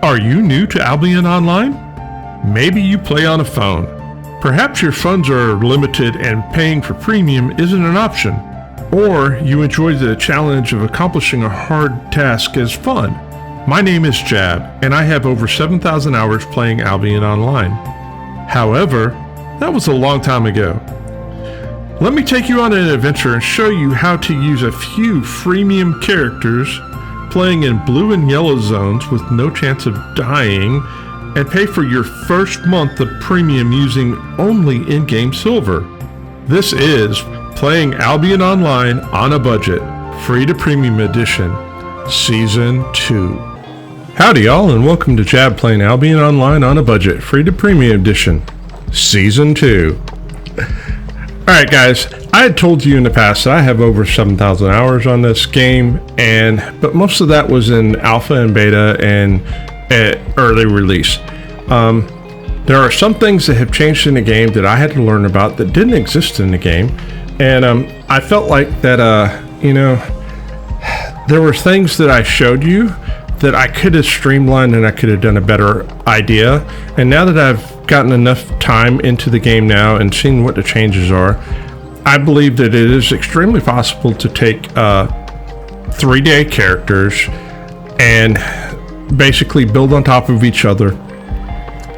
Are you new to Albion Online? Maybe you play on a phone. Perhaps your funds are limited and paying for premium isn't an option. Or you enjoy the challenge of accomplishing a hard task as fun. My name is Jab, and I have over 7,000 hours playing Albion Online. However, that was a long time ago. Let me take you on an adventure and show you how to use a few freemium characters playing in blue and yellow zones with no chance of dying and pay for your first month of premium using only in-game silver. This is Playing Albion Online on a Budget, Free to Premium Edition, Season 2. Howdy y'all, and welcome to Jab Playing Albion Online on a Budget, Free to Premium Edition, Season 2. Alright guys, I had told you in the past that I have over 7,000 hours on this game, but most of that was in alpha and beta and at early release. There are some things that have changed in the game that I had to learn about that didn't exist in the game, and I felt like that, there were things that I showed you that I could have streamlined and I could have done a better idea. And now that I've gotten enough time into the game now and seen what the changes are, I believe that it is extremely possible to take 3-day characters and basically build on top of each other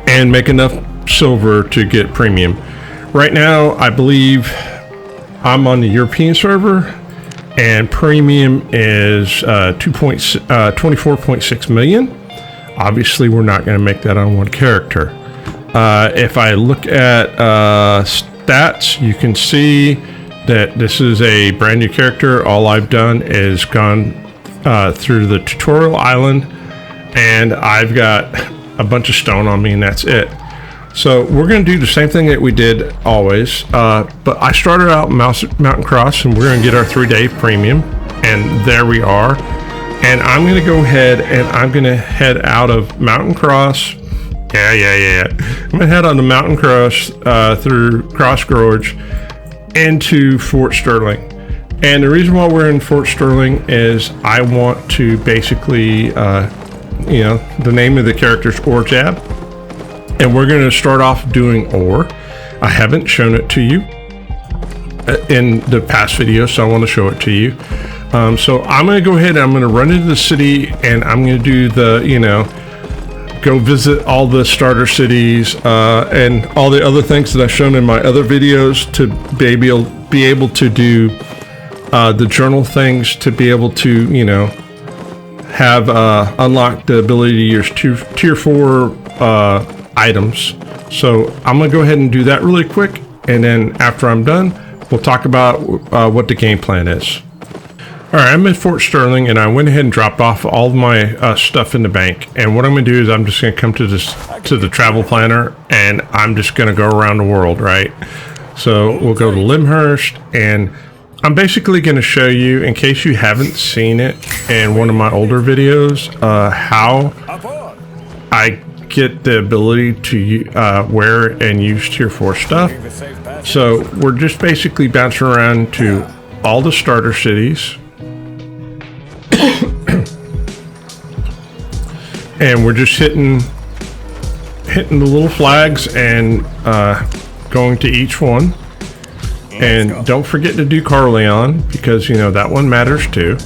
and make enough silver to get premium. Right now, I believe I'm on the European server, and premium is 24.6 million. Obviously, we're not going to make that on one character. If I look at stats, you can see that this is a brand new character. All I've done is gone through the tutorial island, and I've got a bunch of stone on me, and that's it. So we're going to do the same thing that we did always, but I started out Mountain Cross, and we're going to get our 3-day premium, and there we are. And I'm going to go ahead and I'm going to head out of Mountain Cross. I'm going to head on the Mountain Cross through Cross Gorge into Fort Sterling. And the reason why we're in Fort Sterling is I want to basically, the name of the character is Ore Jab. And we're going to start off doing ore. I haven't shown it to you in the past video, so I want to show it to you. So I'm going to go ahead and I'm going to run into the city, and I'm going to do the, go visit all the starter cities and all the other things that I've shown in my other videos to be able to do the journal things, to be able to, have unlocked the ability to use tier 4 items. So I'm going to go ahead and do that really quick, and then after I'm done, we'll talk about what the game plan is. Alright, I'm in Fort Sterling, and I went ahead and dropped off all of my stuff in the bank. And what I'm going to do is I'm just going to come to the travel planner, and I'm just going to go around the world, right? So we'll go to Limhurst, and I'm basically going to show you, in case you haven't seen it in one of my older videos, how I get the ability to wear and use tier 4 stuff. So we're just basically bouncing around to all the starter cities. And we're just hitting the little flags and going to each one. And don't forget to do Carleon, because that one matters too.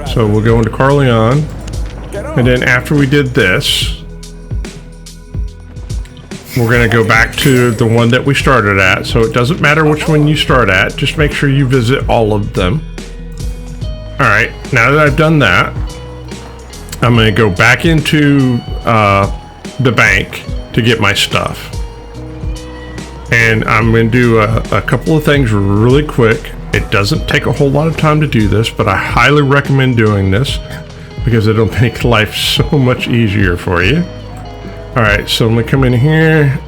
So we'll go into Carleon, and then after we did this, we're going to go back to the one that we started at. So it doesn't matter which one you start at, just make sure you visit all of them. Alright, now that I've done that, I'm going to go back into the bank to get my stuff. And I'm going to do a couple of things really quick. It doesn't take a whole lot of time to do this, but I highly recommend doing this because it'll make life so much easier for you. Alright, so I'm going to come in here,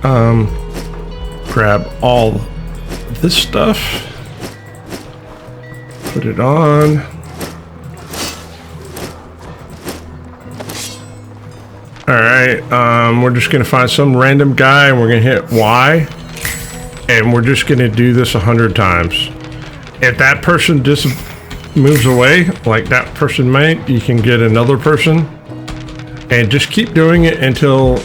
grab all this stuff, put it on. Alright, we're just going to find some random guy, and we're going to hit Y, and we're just going to do this 100 times. If that person moves away, like that person might, you can get another person, And just keep doing it until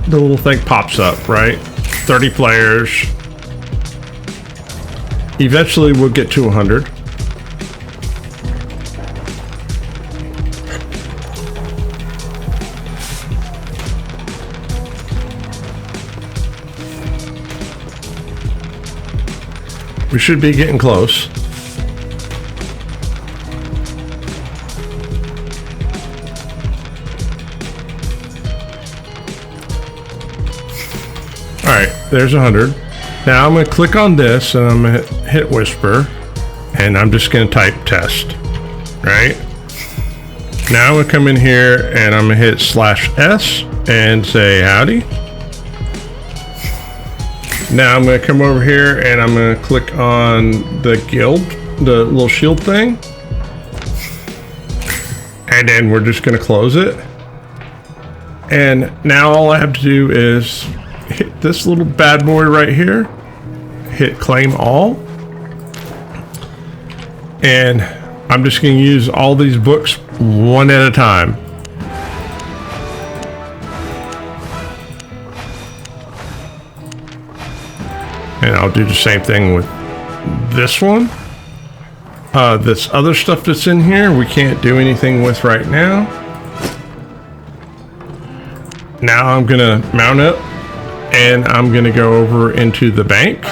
the little thing pops up, right? 30 players. Eventually we'll get to 100. We should be getting close. All right, there's 100. Now I'm going to click on this and I'm going to hit whisper and I'm just going to type test, right? Now I'm going to come in here and I'm going to hit /S and say howdy. Now I'm going to come over here and I'm going to click on the guild, the little shield thing. And then we're just going to close it. And now all I have to do is hit this little bad boy right here. Hit claim all. And I'm just going to use all these books one at a time. And I'll do the same thing with this one. This other stuff that's in here, we can't do anything with right now. Now I'm gonna mount up and I'm gonna go over into the bank.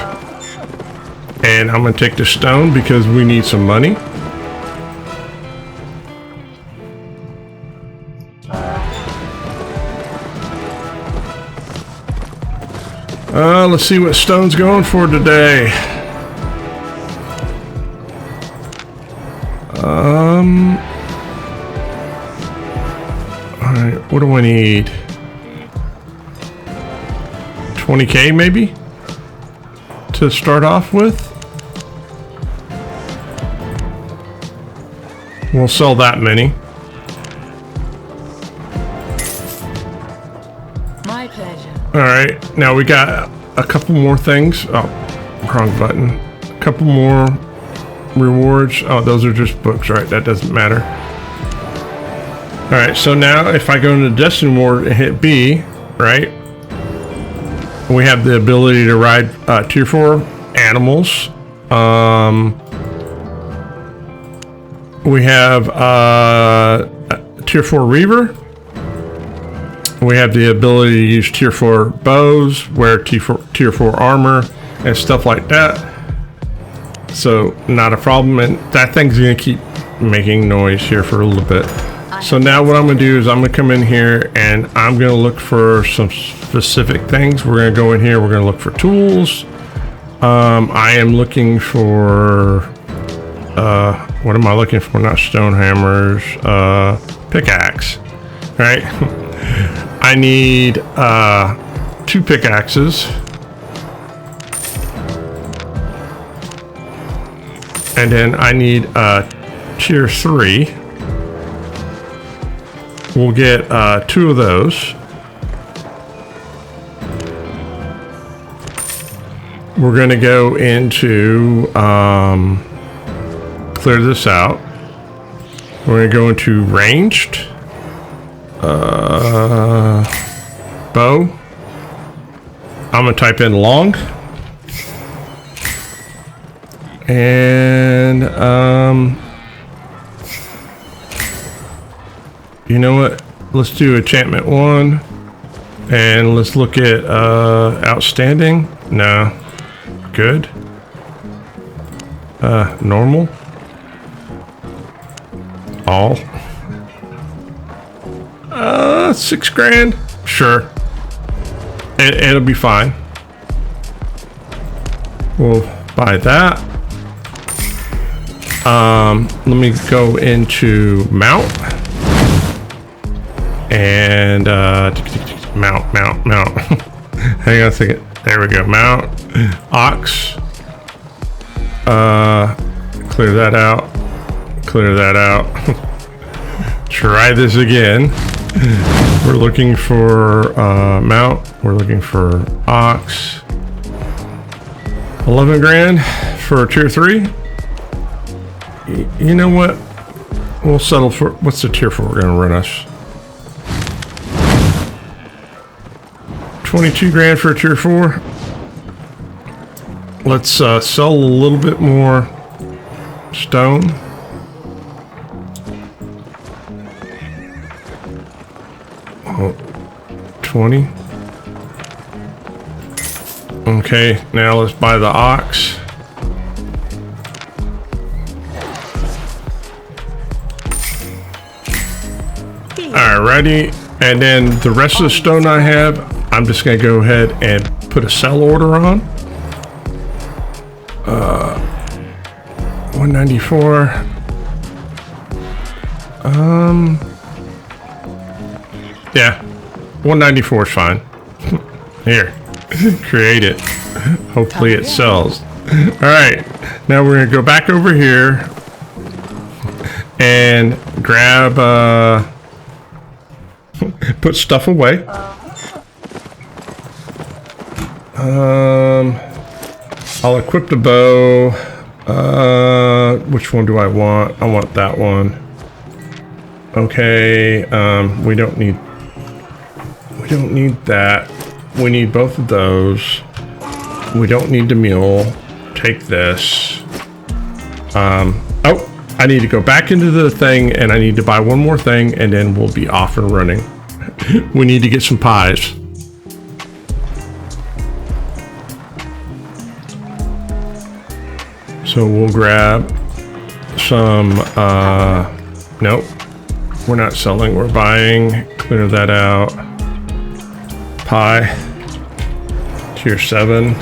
And I'm gonna take the stone because we need some money. Let's see what stone's going for today. Alright, what do I need? 20K maybe? To start off with? We'll sell that many. My pleasure. Alright, now we got a couple more things. Oh, wrong button. A couple more rewards. Oh, those are just books, right? That doesn't matter. Alright, so now if I go into Destiny Award and hit B, right? We have the ability to ride tier 4 animals. We have tier 4 Reaver. We have the ability to use tier 4 bows, wear tier 4 armor, and stuff like that. So not a problem, and that thing's gonna keep making noise here for a little bit. So now what I'm gonna do is I'm gonna come in here and I'm gonna look for some specific things. We're gonna go in here, we're gonna look for tools. I am looking for, what am I looking for? Not stone hammers, pickaxe, right? I need 2 pickaxes. And then I need tier 3. We'll get 2 of those. We're going to go into clear this out. We're going to go into ranged. Bow. I'm gonna type in long. And you know what? Let's do enchantment 1. And let's look at outstanding. No. Good. Normal. All. 6 grand. Sure. It'll be fine. We'll buy that. Let me go into mount. And mount. Hang on a second. There we go. Mount. Ox. Clear that out. Clear that out. Try this again. We're looking for mount. We're looking for ox. 11 grand for tier 3. You know what? We'll settle for, what's the tier 4 going to run us? 22 grand for a tier 4. Let's sell a little bit more stone. Oh, 20. Okay, now let's buy the ox. Alrighty, and then the rest of the stone I have, I'm just gonna go ahead and put a sell order on. 194. Yeah, 194 is fine. Here, create it. Hopefully it sells. All right, now we're gonna go back over here and grab, put stuff away. I'll equip the bow. Which one do I want? I want that one. Okay, we don't need that. We need both of those. We don't need the mule. Take this. Oh, I need to go back into the thing and I need to buy one more thing and then we'll be off and running. We need to get some pies. So we'll grab some, nope, we're not selling, we're buying. Clear that out. Pie, tier 7.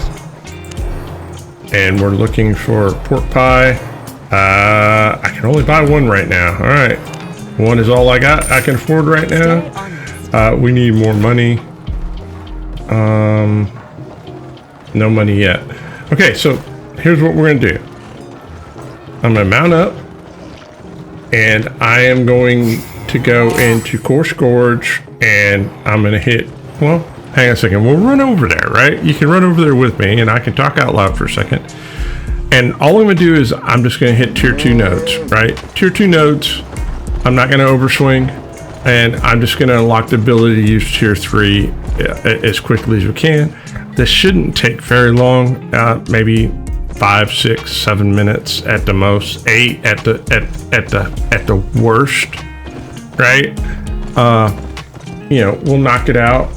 And we're looking for pork pie. I can only buy one right now. All right, one is all I got. I can afford right now. We need more money. No money yet. Okay, so here's what we're gonna do. I'm gonna mount up and I am going to go into Coarse Gorge and I'm gonna hit, well, hang on a second, we'll run over there, right? You can run over there with me and I can talk out loud for a second. And all I'm gonna do is I'm just gonna hit tier 2 nodes, right? Tier 2 nodes, I'm not gonna overswing and I'm just gonna unlock the ability to use tier 3 as quickly as we can. This shouldn't take very long, maybe 5, 6, 7 minutes at the most, 8 at the worst, right? You know, we'll knock it out.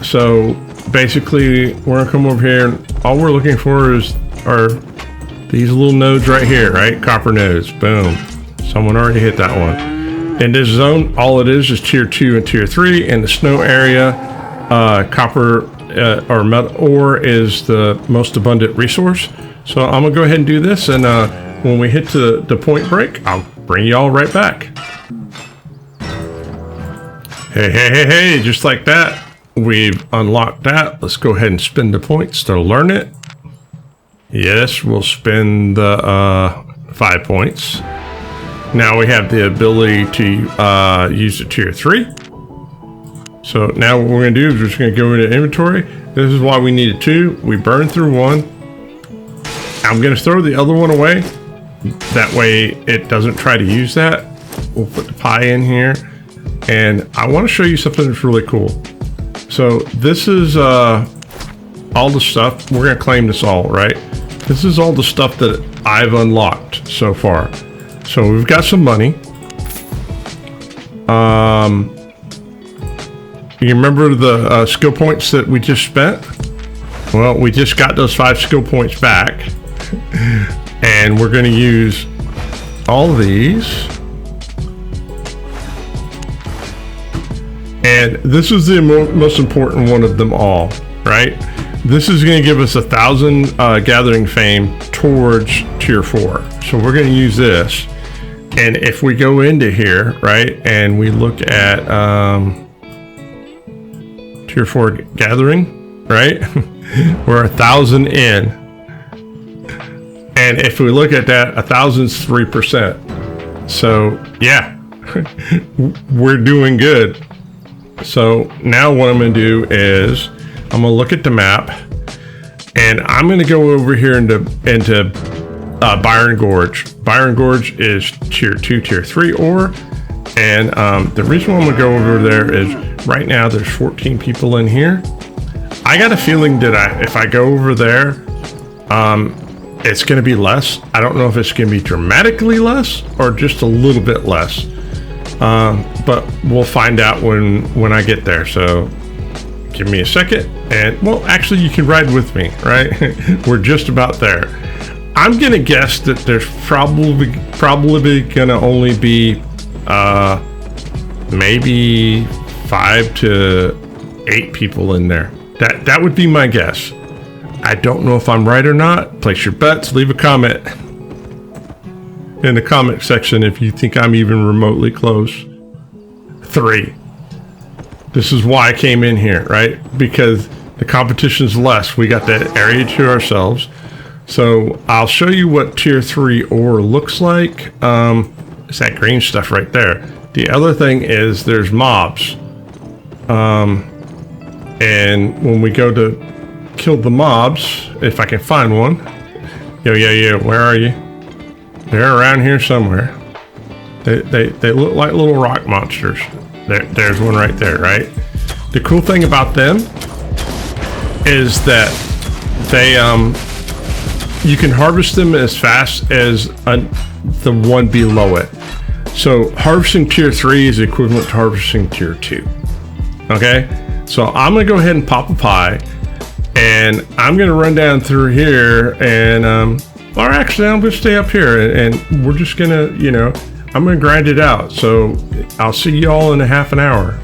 So basically, we're gonna come over here, and all we're looking for are these little nodes right here, right? Copper nodes. Boom. Someone already hit that one. In this zone, all it is tier 2 and tier 3. In the snow area, copper or metal ore is the most abundant resource. So I'm gonna go ahead and do this, and when we hit to the point break, I'll bring y'all right back. Hey, just like that, we've unlocked that. Let's go ahead and spend the points to learn it. Yes, we'll spend the 5 points. Now we have the ability to use the tier 3. So now what we're gonna do is we're just gonna go into inventory. This is why we needed 2. We burned through 1. I'm gonna throw the other one away. That way it doesn't try to use that. We'll put the pie in here. And I wanna show you something that's really cool. So this is all the stuff. We're gonna claim this all, right? This is all the stuff that I've unlocked so far. So we've got some money. You remember the skill points that we just spent? Well, we just got those 5 skill points back. And we're going to use all these. And this is the most important one of them all, right? This is going to give us 1,000 gathering fame towards tier 4. So we're going to use this. And if we go into here, right, and we look at tier 4 gathering, right? We're 1,000 in. And if we look at that, 1,000's 3%. So yeah, we're doing good. So now what I'm gonna do is I'm gonna look at the map and I'm gonna go over here into Byron Gorge. Byron Gorge is tier 2, tier 3 ore. And the reason why I'm gonna go over there is right now there's 14 people in here. I got a feeling that if I go over there, it's going to be less. I don't know if it's going to be dramatically less or just a little bit less. But we'll find out when I get there. So give me a second. And well, actually you can ride with me, right? We're just about there. I'm going to guess that there's probably going to only be maybe 5 to 8 people in there. That would be my guess. I don't know if I'm right or not. Place your bets. Leave a comment in the comment section if you think I'm even remotely close. 3. This is why I came in here, right? Because the competition's less. We got that area to ourselves. So I'll show you what tier 3 ore looks like. It's that green stuff right there. The other thing is there's mobs. And when we go to kill the mobs, if I can find one. Yo, where are you? They're around here somewhere. They look like little rock monsters. There's one right there, right? The cool thing about them is that they you can harvest them as fast as the one below it. So harvesting tier 3 is equivalent to harvesting tier 2. Okay, so I'm gonna go ahead and pop a pie, and I'm gonna run down through here, and or actually I'm gonna stay up here, and we're just gonna, I'm gonna grind it out. So I'll see you all in a half an hour.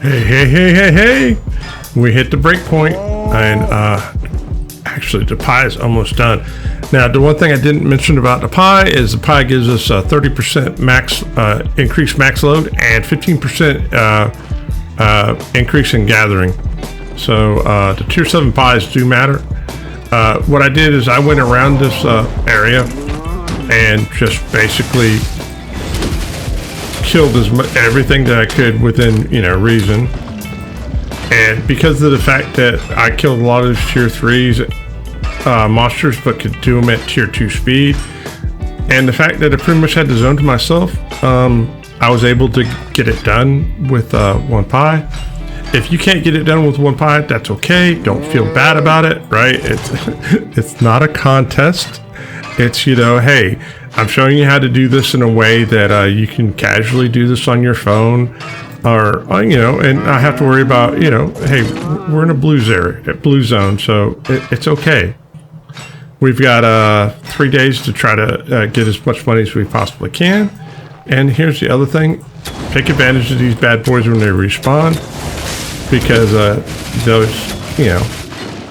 Hey. We hit the break point, and actually the pie is almost done. Now, the one thing I didn't mention about the pie is the pie gives us 30% max increased max load and 15% increase in gathering. So the tier 7 pies do matter. What I did is I went around this area and just basically killed everything that I could within reason. And because of the fact that I killed a lot of those tier 3s monsters, but could do them at tier 2 speed, and the fact that I pretty much had the zone to myself, I was able to get it done with 1 pie. If you can't get it done with 1 pie, that's okay. Don't feel bad about it, right? It's not a contest. It's, hey, I'm showing you how to do this in a way that you can casually do this on your phone, or and I have to worry about, hey, we're in a blue zone, so it's okay. We've got 3 days to try to get as much money as we possibly can. And here's the other thing: take advantage of these bad boys when they respawn, because those,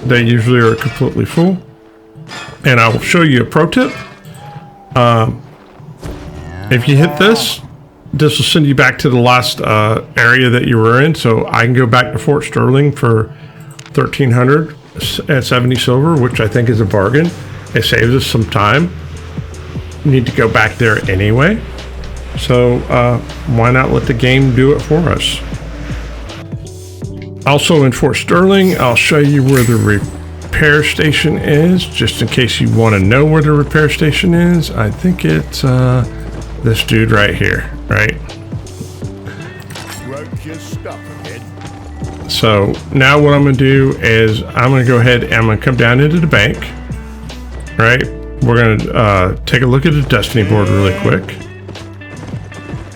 they usually are completely full. And I will show you a pro tip. If you hit this will send you back to the last area that you were in. So I can go back to Fort Sterling for 1,370 silver, which I think is a bargain. It saves us some time. We need to go back there anyway. So why not let the game do it for us? Also in Fort Sterling, I'll show you where the repair station is, just in case you want to know where the repair station is. I think it's this dude right here, right? So now what I'm going to do is I'm going to go ahead and I'm going to come down into the bank, right? We're going to take a look at the Destiny board really quick.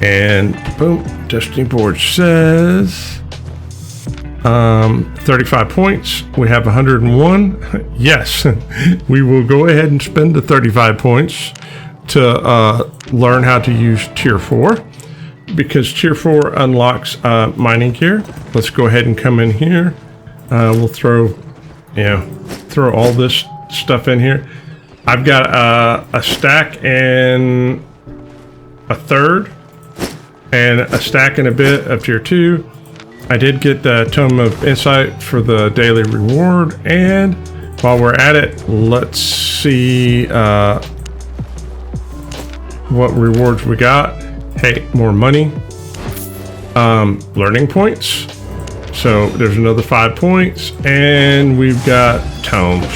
And boom, Destiny board says 35 points. We have 101. Yes, we will go ahead and spend the 35 points to learn how to use tier 4, because tier 4 unlocks mining gear. Let's go ahead and come in here. We'll throw all this stuff in here. I've got a stack and a third, and a stack and a bit of tier 2. I did get the Tome of Insight for the daily reward, and while we're at it, let's see what rewards we got. Hey, more money. Learning points. So there's another 5 points, and we've got tomes.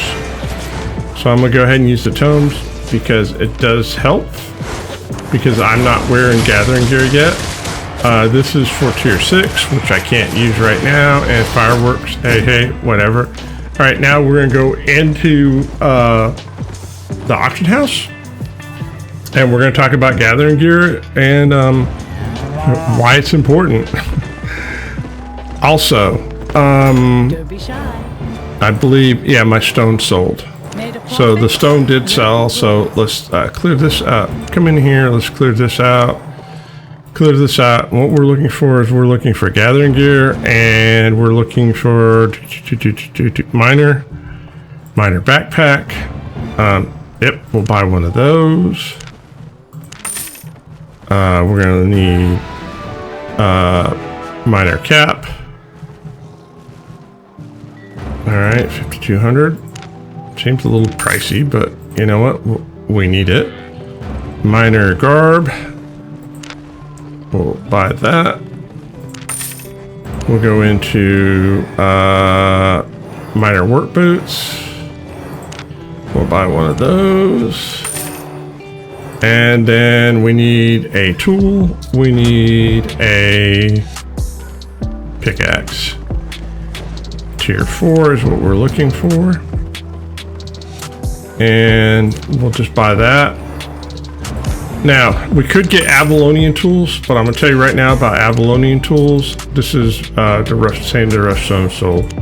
So I'm gonna go ahead and use the tomes because it does help, because I'm not wearing gathering gear yet. This is for tier 6, which I can't use right now, and fireworks, hey, whatever. All right, now we're gonna go into the auction house, and we're gonna talk about gathering gear and why it's important. Also, Don't be shy. I believe, yeah, my stone sold. So the stone did sell, so let's clear this out. Come in here, let's clear this out. Clear this out. What we're looking for is we're looking for gathering gear, and we're looking for miner backpack. Yep, we'll buy one of those. We're gonna need miner cap. All right, 5,200. Seems a little pricey, but you know what? We need it. Miner garb. We'll buy that. We'll go into miner work boots. We'll buy one of those. And then we need a tool. We need a pickaxe. Tier 4 is what we're looking for. And we'll just buy that. Now, we could get Avalonian tools, but I'm going to tell you right now about Avalonian tools. This is saying the Rushstone sold.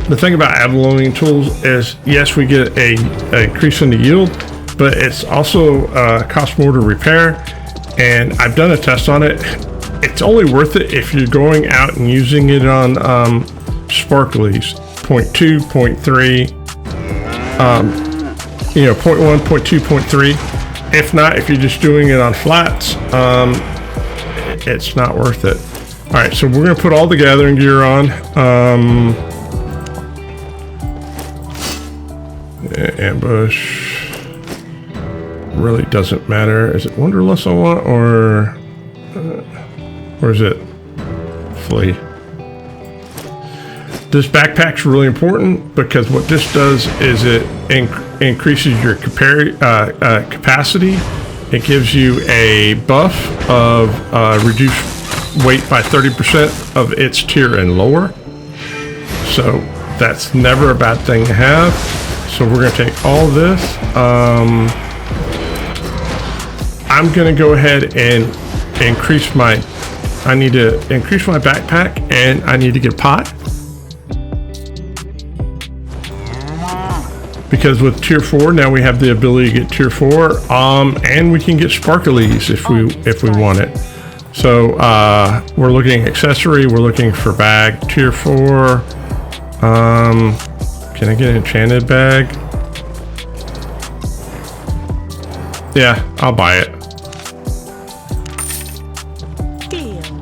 The thing about Avalonian tools is, yes, we get a increase in the yield, but it's also costs more to repair. And I've done a test on it. It's only worth it if you're going out and using it on sparklies, 0.2, 0.3, 0.1, 0.2, 0.3. If not, if you're just doing it on flats, it's not worth it. All right, so we're gonna put all the gathering gear on. Ambush really doesn't matter. Is it Wanderlust I want, or is it Flee? This backpack's really important because what this does is it increases your capacity. It gives you a buff of reduced weight by 30% of its tier and lower. So that's never a bad thing to have. So we're going to take all this. I'm going to go ahead and increase my... I need to increase my backpack, and I need to get pot. Because with tier 4 now we have the ability to get tier 4, and we can get sparklies if we want it. So we're looking at accessory, we're looking for bag, tier 4. Can I get an enchanted bag? Yeah, I'll buy it.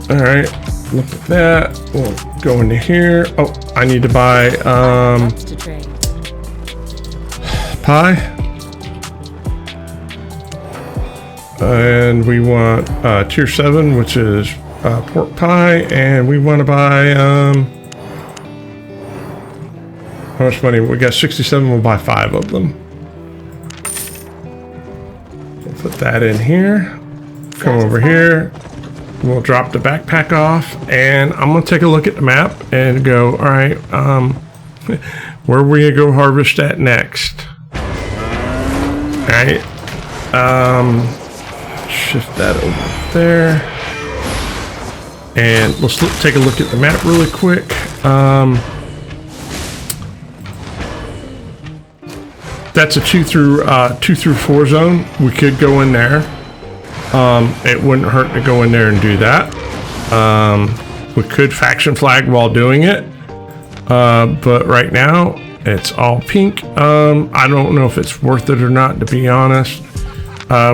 All right, look at that. We'll go into here. Oh, I need to buy pie, and we want tier 7, which is pork pie, and we want to buy how much money? We got 67. We'll buy 5 of them. We'll put that in here. Come over here. We'll drop the backpack off, and I'm gonna take a look at the map and go, all right, where are we gonna go harvest at next? All right, shift that over there, and let's take a look at the map really quick. That's a 2 through 4 zone. We could go in there. It wouldn't hurt to go in there and do that. We could faction flag while doing it, but right now It's all pink. I don't know if it's worth it or not, to be honest.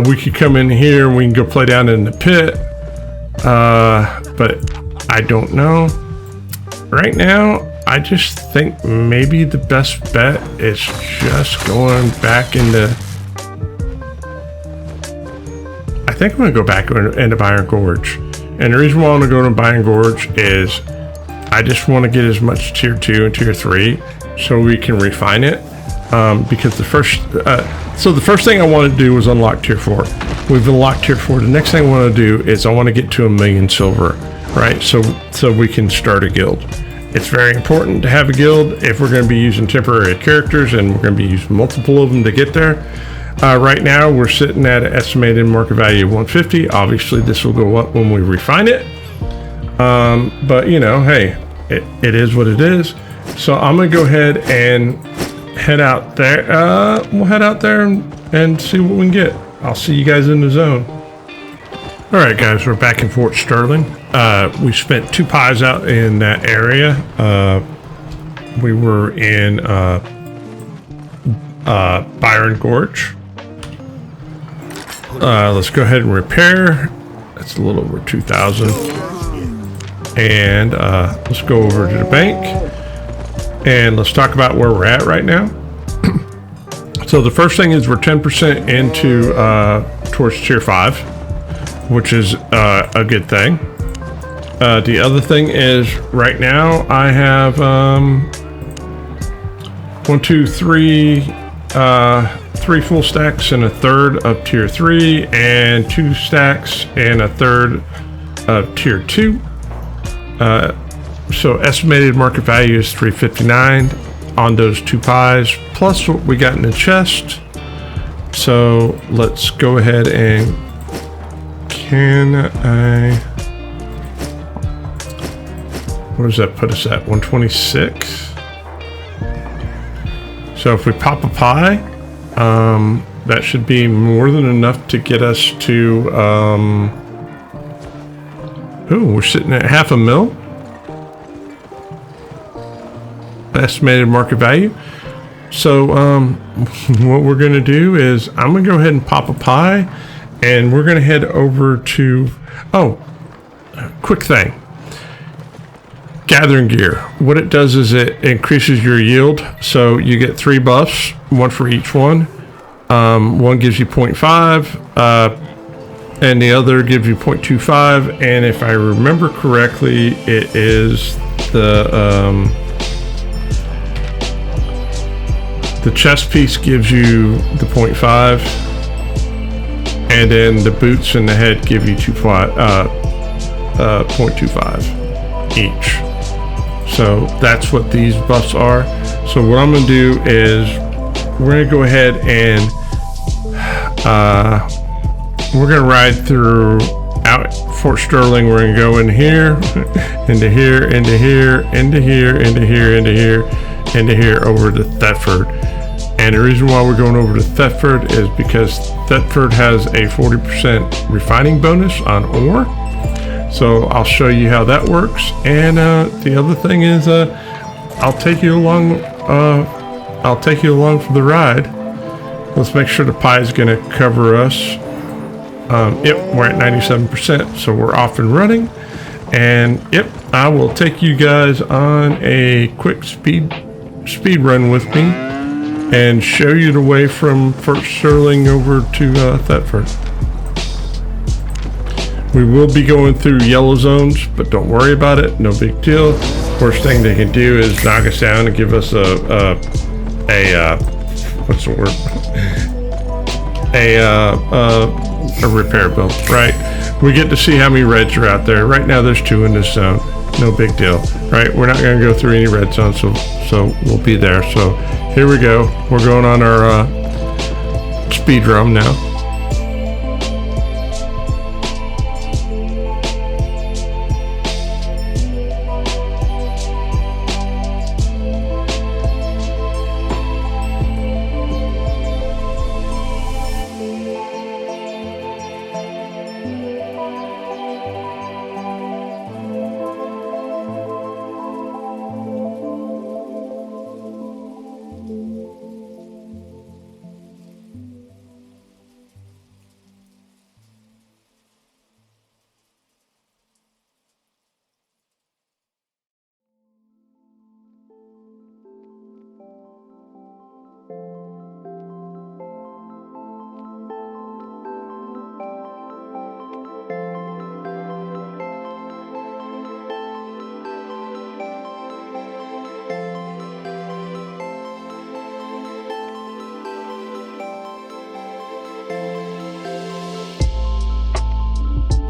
We could come in here and we can go play down in the pit. But I don't know. Right now, I just think maybe the best bet is just going back into... I think I'm going to go back into Iron Gorge. And the reason why I want to go into Iron Gorge is I just want to get as much tier 2 and tier 3 so we can refine it. Because the first thing I want to do was unlock tier 4. We've unlocked tier 4. The next thing I want to do is I want to get to 1,000,000 silver, right? So we can start a guild. It's very important to have a guild if we're going to be using temporary characters, and we're going to be using multiple of them to get there. Right now we're sitting at an estimated market value of 150. Obviously this will go up when we refine it. But you know, hey, it is what it is. So I'm going to go ahead and head out there. We'll head out there and see what we can get. I'll see you guys in the zone. All right, guys, we're back in Fort Sterling. We spent 2 pies out in that area. We were in Byron Gorge. Let's go ahead and repair. That's a little over 2,000. And let's go over to the bank. And let's talk about where we're at right now. So the first thing is we're 10% into towards tier 5, which is a good thing. The other thing is right now I have 3 full stacks and a third of tier 3 and 2 stacks and a third of tier 2. So estimated market value is 359 on those 2 pies plus what we got in the chest. So let's go ahead and what does that put us at? 126. So if we pop a pie, that should be more than enough to get us to we're sitting at 500,000 estimated market value. So what we're going to do is I'm going to go ahead and pop a pie, and we're going to head over to quick thing. Gathering gear. What it does is it increases your yield. So you get 3 buffs, 1 for each one. One gives you 0.5, and the other gives you 0.25. And if I remember correctly, it is the chest piece gives you the 0.5, and then the boots and the head give you 0.25 each. So that's what these buffs are. So what I'm going to do is we're going to go ahead and we're going to ride through out Fort Sterling. We're going to go in here, into here, into here, into here, into here, into here, into here, over to Thetford. And the reason why we're going over to Thetford is because Thetford has a 40% refining bonus on ore. So I'll show you how that works. And the other thing is I'll take you along for the ride. Let's make sure the pie is going to cover us. Yep, we're at 97%, so we're off and running. And yep, I will take you guys on a quick speed run with me and show you the way from Fort Sterling over to Thetford. We will be going through yellow zones, but don't worry about it. No big deal. Worst thing they can do is knock us down and give us a what's the word? A repair bill, right? We get to see how many reds are out there. Right now there's 2 in this zone. No big deal, right? We're not going to go through any red zones, so we'll be there. So here we go. We're going on our speed run now.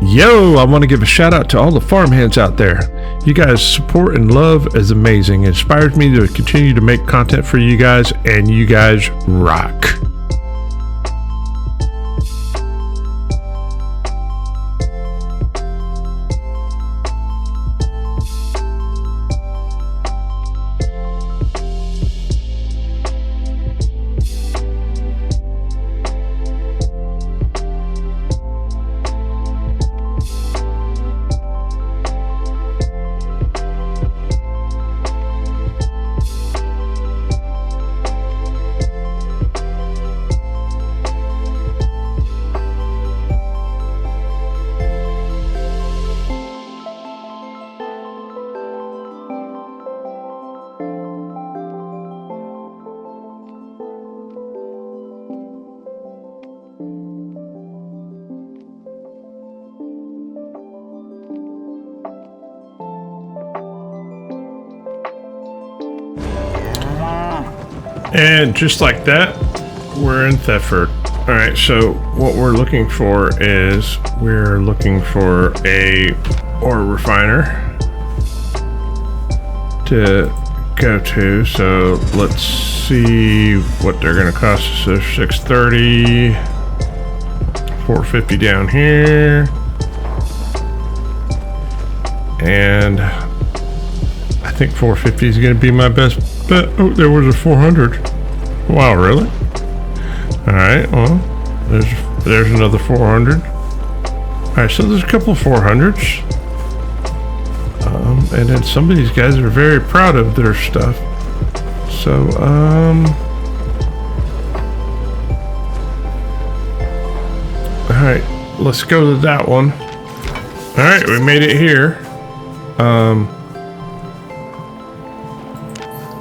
Yo, I want to give a shout out to all the farmhands out there. You guys' support and love is amazing. It inspires me to continue to make content for you guys, and you guys rock. And just like that, we're in Thetford. All right, so what we're looking for is we're looking for a ore refiner to go to. So let's see what they're going to cost us. So 630, 450 down here, and I think 450 is going to be my best bet. Oh, there was a 400. Wow, really? All right, well, there's another 400. All right, so there's a couple of 400s. And then some of these guys are very proud of their stuff. So, all right, let's go to that one. All right, we made it here.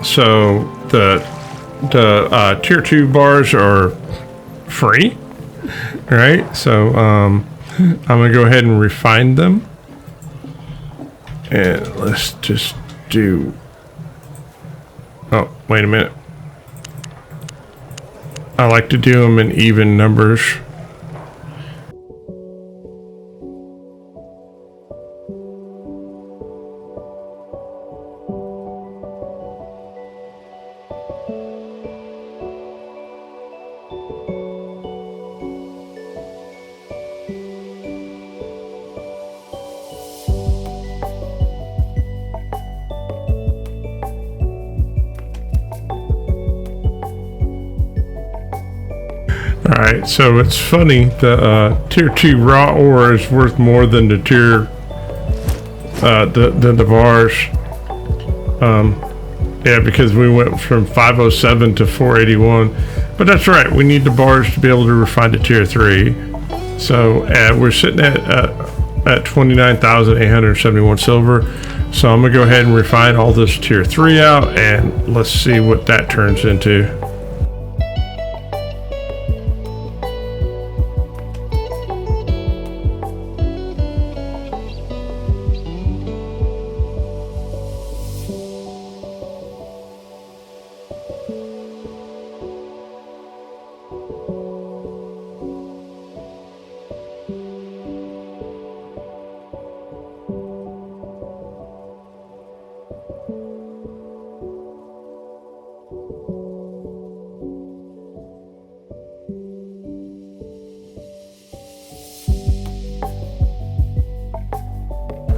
So the tier 2 bars are free, right? So I'm gonna go ahead and refine them, and let's just do. Oh, wait a minute. I like to do them in even numbers. Alright, so it's funny, the tier 2 raw ore is worth more than the tier the bars. Yeah, because we went from 507 to 481. But that's right, we need the bars to be able to refine to tier 3. So we're sitting at 29,871 silver. So I'm gonna go ahead and refine all this tier 3 out, and let's see what that turns into.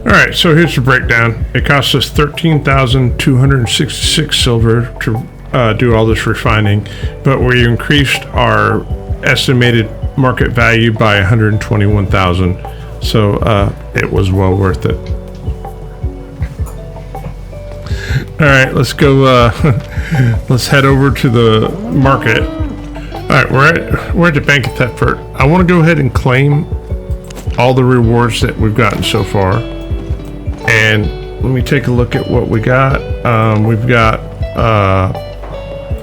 Alright, so here's the breakdown. It costs us 13,266 silver to do all this refining, but we increased our estimated market value by 121,000. So it was well worth it. Alright, let's go, let's head over to the market. Alright, we're at the Bank of Thetford. I want to go ahead and claim all the rewards that we've gotten so far. And let me take a look at what we got. We've got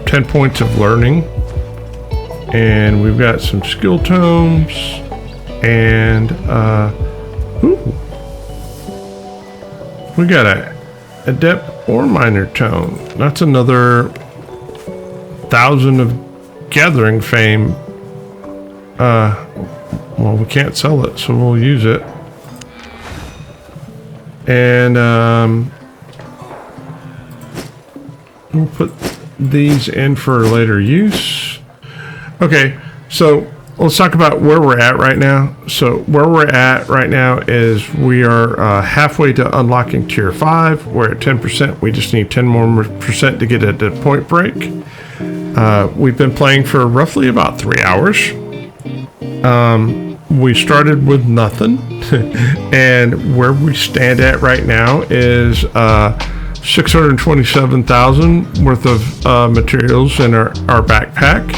10 points of learning, and we've got some skill tomes, and we got a adept ore miner tome. That's another 1,000 of gathering fame. Well, we can't sell it, so we'll use it. And we'll put these in for later use. Okay, so let's talk about where we're at right now. So where we're at right now is we are halfway to unlocking tier 5. We're at 10%. We just need 10 more percent to get at the point break. We've been playing for roughly about 3 hours. We started with nothing. And where we stand at right now is 627,000 worth of materials in our backpack,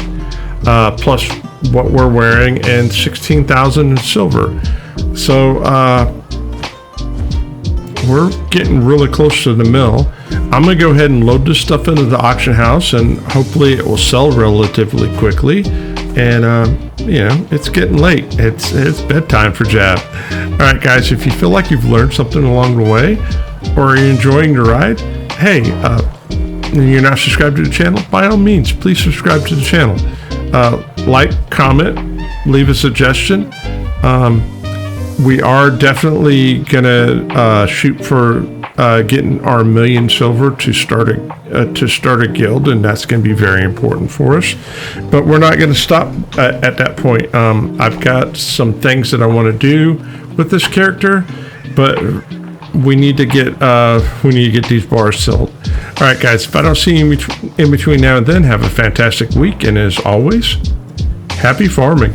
plus what we're wearing, and 16,000 in silver. So we're getting really close to the mill. I'm gonna go ahead and load this stuff into the auction house, and hopefully it will sell relatively quickly. And you know, it's getting late. It's bedtime for Jab. All right, guys, if you feel like you've learned something along the way, or are you enjoying the ride, hey, and you're not subscribed to the channel, by all means, please subscribe to the channel. Like, comment, leave a suggestion. We are definitely gonna shoot for getting our 1,000,000 silver to start a guild, and that's going to be very important for us. But we're not going to stop at that point. I've got some things that I want to do with this character, but we need to get these bars sold. All right, guys. If I don't see you in between now and then, have a fantastic week, and as always, happy farming.